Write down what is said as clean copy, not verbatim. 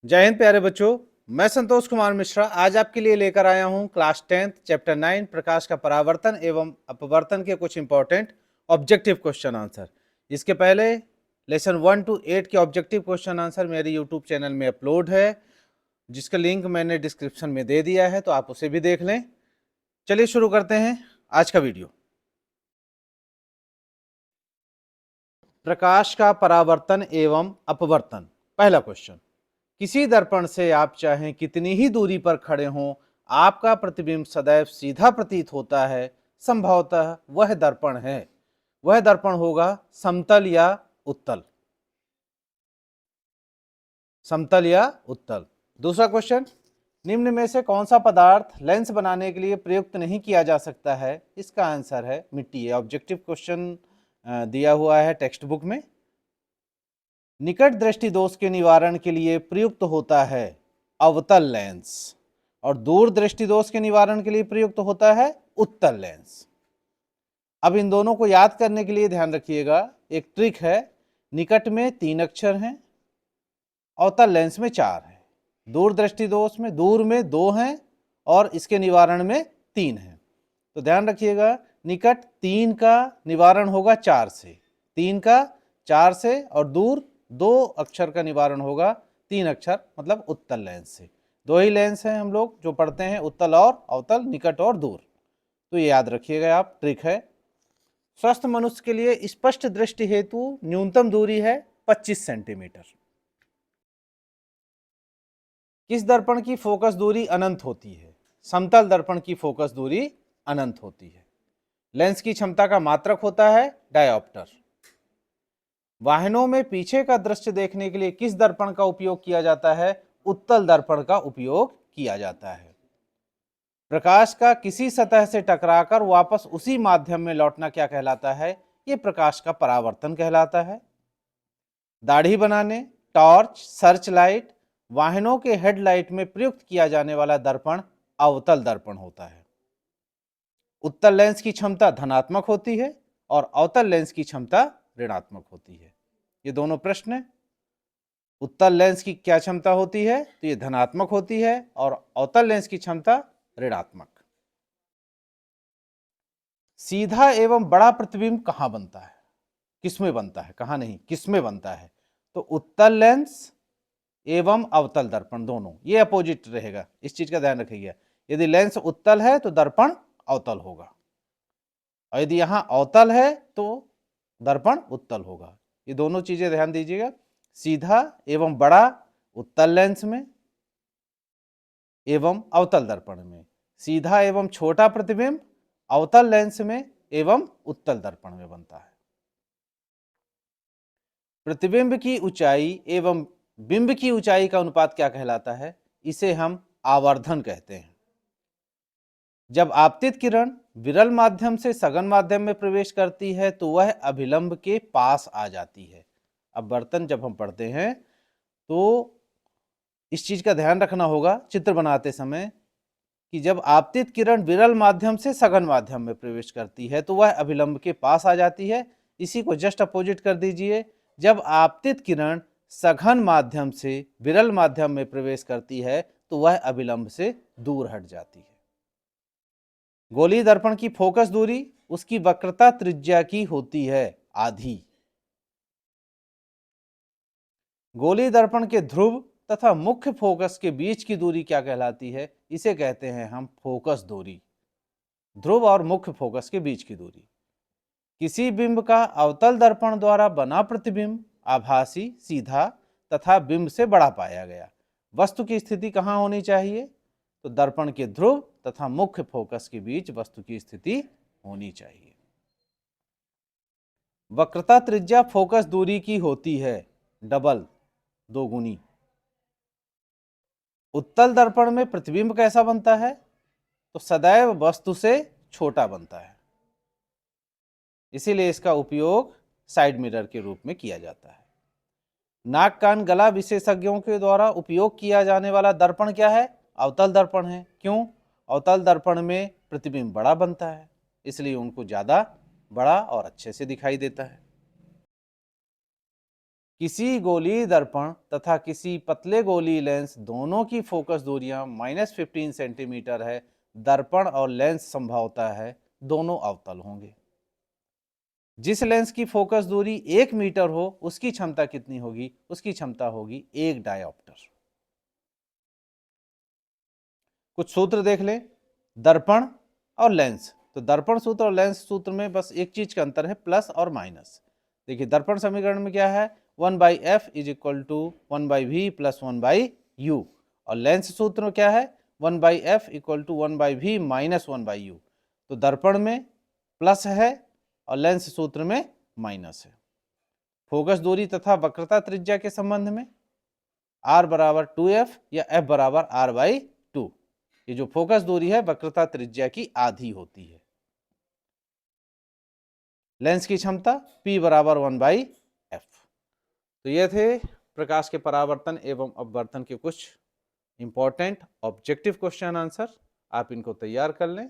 जय हिंद प्यारे बच्चों। मैं संतोष कुमार मिश्रा आज आपके लिए लेकर आया हूं क्लास 10th चैप्टर 9 प्रकाश का परावर्तन एवं अपवर्तन के कुछ इंपॉर्टेंट ऑब्जेक्टिव क्वेश्चन आंसर। इसके पहले लेसन 1 to 8 के ऑब्जेक्टिव क्वेश्चन आंसर मेरे यूट्यूब चैनल में अपलोड है, जिसका लिंक मैंने डिस्क्रिप्शन में दे दिया है, तो आप उसे भी देख लें। चलिए शुरू करते हैं आज का वीडियो। प्रकाश का परावर्तन एवं अपवर्तन। पहला क्वेश्चन, किसी दर्पण से आप चाहें कितनी ही दूरी पर खड़े हों, आपका प्रतिबिंब सदैव सीधा प्रतीत होता है। संभवतः वह दर्पण है। वह दर्पण होगा समतल या उत्तल। समतल या उत्तल। दूसरा क्वेश्चन, निम्न में से कौन सा पदार्थ लेंस बनाने के लिए प्रयुक्त नहीं किया जा सकता है? इसका आंसर है मिट्टी। ये ऑब्जेक्टिव क्वेश्चन दिया हुआ है टेक्स्ट बुक में। निकट दृष्टि दोष के निवारण के लिए प्रयुक्त होता है अवतल लेंस, और दूर दृष्टि दोष के निवारण के लिए प्रयुक्त होता है उत्तल लेंस। अब इन दोनों को याद करने के लिए ध्यान रखिएगा, एक ट्रिक है। निकट में 3 अक्षर हैं, अवतल लेंस में 4 है, दूर दृष्टि दोष में दूर में 2 हैं और इसके निवारण में 3 है। तो ध्यान रखिएगा, निकट 3 का निवारण होगा 4 से, 3 का 4 से, और दूर 2 अक्षर का निवारण होगा 3 अक्षर मतलब उत्तल लेंस से। 2 ही लेंस हैं हम लोग जो पढ़ते हैं, उत्तल और अवतल, निकट और दूर। तो ये याद रखिएगा आप, ट्रिक है। स्वस्थ मनुष्य के लिए स्पष्ट दृष्टि हेतु न्यूनतम दूरी है 25 सेंटीमीटर। किस दर्पण की फोकस दूरी अनंत होती है? समतल दर्पण की फोकस दूरी अनंत होती है। लेंस की क्षमता का मात्रक होता है डायोप्टर। वाहनों में पीछे का दृश्य देखने के लिए किस दर्पण का उपयोग किया जाता है? उत्तल दर्पण का उपयोग किया जाता है। प्रकाश का किसी सतह से टकराकर वापस उसी माध्यम में लौटना क्या कहलाता है? यह प्रकाश का परावर्तन कहलाता है। दाढ़ी बनाने, टॉर्च, सर्च लाइट, वाहनों के हेडलाइट में प्रयुक्त किया जाने वाला दर्पण अवतल दर्पण होता है। उत्तल लेंस की क्षमता धनात्मक होती है और अवतल लेंस की क्षमता ऋणात्मक होती है। ये दोनों प्रश्न है। उत्तल लेंस की क्या क्षमता होती है? तो ये धनात्मक होती है, और अवतल लेंस की क्षमता ऋणात्मक। सीधा एवं बड़ा प्रतिबिंब कहां बनता है? किसमें बनता है? कहां नहीं, किसमें बनता है? तो उत्तल लेंस एवं अवतल दर्पण दोनों, ये अपोजिट रहेगा, इस चीज का ध्यान रखिएगा। यदि लेंस उत्तल है तो दर्पण अवतल होगा, और यदि यहां अवतल है तो दर्पण उत्तल होगा। ये दोनों चीजें ध्यान दीजिएगा। सीधा एवं बड़ा उत्तल लेंस में एवं अवतल दर्पण में, सीधा एवं छोटा प्रतिबिंब अवतल लेंस में एवं उत्तल दर्पण में बनता है। प्रतिबिंब की ऊंचाई एवं बिंब की ऊंचाई का अनुपात क्या कहलाता है? इसे हम आवर्धन कहते हैं। जब आपतित किरण विरल माध्यम से सघन माध्यम में प्रवेश करती है तो वह अभिलंब के पास आ जाती है। अब बर्तन जब हम पढ़ते हैं तो इस चीज का ध्यान रखना होगा चित्र बनाते समय, कि जब आपतित किरण विरल माध्यम से सघन माध्यम में प्रवेश करती है तो वह अभिलंब के पास आ जाती है। इसी को जस्ट अपोजिट कर दीजिए, जब आपतित किरण सघन माध्यम से विरल माध्यम में प्रवेश करती है तो वह अभिलंब से दूर हट जाती है। गोलीय दर्पण की फोकस दूरी उसकी वक्रता त्रिज्या की होती है आधी। गोलीय दर्पण के ध्रुव तथा मुख्य फोकस के बीच की दूरी क्या कहलाती है? इसे कहते हैं हम फोकस दूरी। ध्रुव और मुख्य फोकस के बीच की दूरी। किसी बिंब का अवतल दर्पण द्वारा बना प्रतिबिंब आभासी, सीधा तथा बिंब से बड़ा पाया गया। वस्तु की स्थिति कहां होनी चाहिए? तो दर्पण के ध्रुव तथा मुख्य फोकस के बीच वस्तु की स्थिति होनी चाहिए। वक्रता त्रिज्या फोकस दूरी की होती है डबल, दोगुनी। उत्तल दर्पण में प्रतिबिंब कैसा बनता है? तो सदैव वस्तु से छोटा बनता है, इसीलिए इसका उपयोग साइड मिरर के रूप में किया जाता है। नाक कान गला विशेषज्ञों के द्वारा उपयोग किया जाने वाला दर्पण क्या है? अवतल दर्पण है। क्यों? अवतल दर्पण में प्रतिबिंब बड़ा बनता है, इसलिए उनको ज्यादा बड़ा और अच्छे से दिखाई देता है। किसी गोलीय दर्पण तथा किसी पतले गोलीय लेंस दोनों की फोकस दूरियां -15 सेंटीमीटर है। दर्पण और लेंस संभवतः है दोनों अवतल होंगे। जिस लेंस की फोकस दूरी 1 मीटर हो उसकी क्षमता कितनी होगी? उसकी क्षमता होगी 1 डायोप्टर। कुछ सूत्र देख लें, दर्पण और लेंस। तो दर्पण सूत्र और लेंस सूत्र में बस एक चीज का अंतर है, प्लस और माइनस। देखिए दर्पण समीकरण में क्या है, 1/f is equal to 1/v plus 1/u, और लेंस सूत्र में क्या है, 1/f equal to 1/v minus 1/u। तो दर्पण में प्लस है और लेंस सूत्र में माइनस है। फोकस दूरी तथा वक्रता त्रिज्या के संबंध में r बराबर 2f या f बराबर r/2। ये जो फोकस दूरी है वक्रता त्रिज्या की आधी होती है। लेंस की क्षमता p बराबर 1/f। तो ये थे प्रकाश के परावर्तन एवं अपवर्तन के कुछ इंपॉर्टेंट ऑब्जेक्टिव क्वेश्चन आंसर। आप इनको तैयार कर लें।